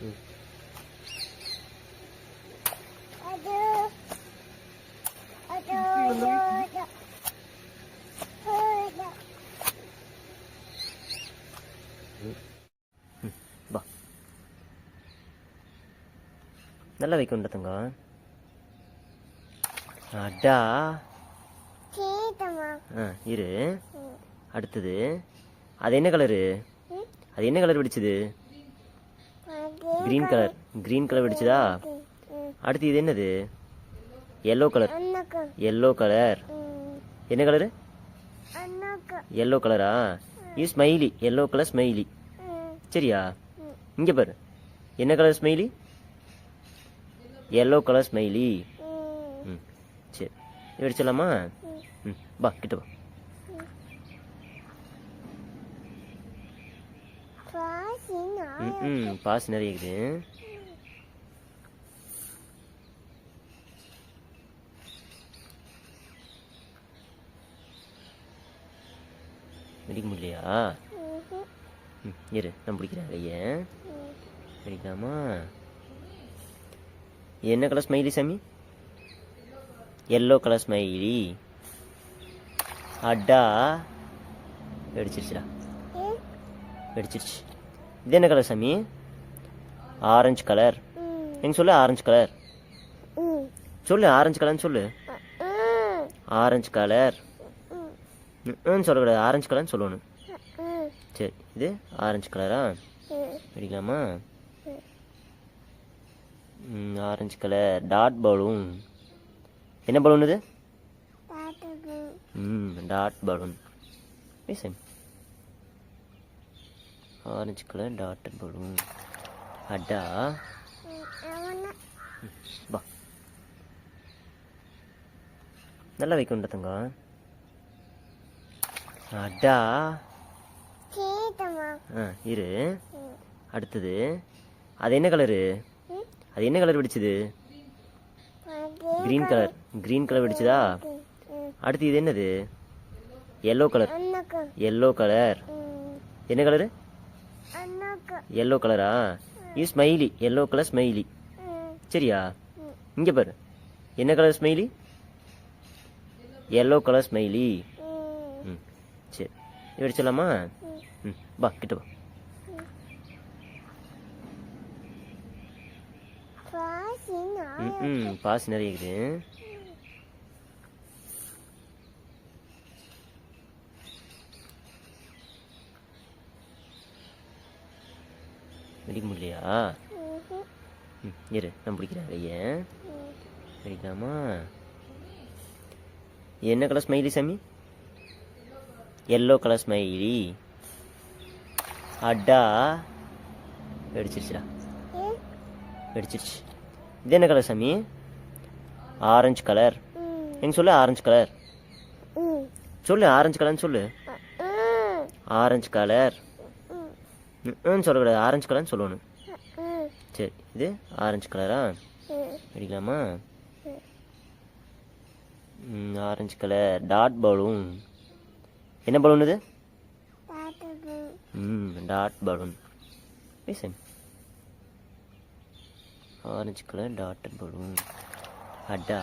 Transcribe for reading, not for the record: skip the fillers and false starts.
ம். வா, நல்லா வைக்கணும் தங்கம். அடா. இரு. அடுத்தது அது என்ன கலரு? அது என்ன கலர் வெடிச்சது? Green colour. கிரீன் கலர் வெடிச்சதா? அடுத்து இது என்னது? Yellow colour. Yellow colour. என்ன கலரு? எல்லோ கலரா? இது ஸ்மைலி. Yellow colour smiley. சரியா? இங்க பாரு, என்ன colour smiley? Yellow colour smiley. ம், சரி, வெடிச்சிடலாமா? ம், வா கிட்ட வா. பாஸ் நிறைய இருக்குது. வெடிக்க முடியலையா? இரு, நான் பிடிக்கிறேன் கையை. வெடிக்கலாமா? என்ன கலர் ஸ்மைலி சாமி? Yellow colour smiley. அடா, வெடிச்சிருச்சுடா. வெடிச்சிருச்சு. இது என்ன கலர் சாமி? Orange colour. எங்க சொல்லு, ஆரஞ்சு கலர் சொல்லு. ஆரஞ்சு கலர்னு சொல்லு. ஆரஞ்சு கலர் சொல்லக்கூடாது, ஆரஞ்சு கலர்னு சொல்லணும். சரி, இது ஆரஞ்சு கலரா? வெடிக்கலாமா? Orange colour dot balloon. என்ன பலூன் இது? Dot balloon. Orange colour dot balloon. அடா. வா, நல்லா வைக்கணும் தங்கம். அடா. இரு. அடுத்தது அது என்ன கலரு? அது என்ன கலர் வெடிச்சது? Green colour. கிரீன் கலர் வெடிச்சதா? அடுத்து இது என்னது? Yellow colour. Yellow colour. என்ன கலரு? எல்லோ கலரா? இது ஸ்மைலி. Yellow colour smiley. சரியா? இங்க பாரு, என்ன colour smiley? Yellow colour smiley. ம், சரி, வெடிச்சிடலாமா? ம், வா கிட்ட வா. பாஸ் நிறைய இருக்குது. வெடிக்க முடியலையா? இரு, நான் பிடிக்கிறேன் கையை. வெடிக்கலாமா? என்ன கலர் ஸ்மைலி சாமி? Yellow colour smiley. அடா, வெடிச்சிருச்சுடா. வெடிச்சிருச்சு. இது என்ன கலர் சாமி? Orange colour. எங்க சொல்லு, ஆரஞ்சு கலர் சொல்லு. ஆரஞ்சு கலர்னு சொல்லு. ஆரஞ்சு கலர் சொல்லக்கூடாது, ஆரஞ்சு கலர்னு சொல்லணும். சரி, இது ஆரஞ்சு கலரா? வெடிக்கலாமா? Orange colour dot balloon. என்ன பலூன் இது? Dot balloon. Orange colour dot balloon. அடா.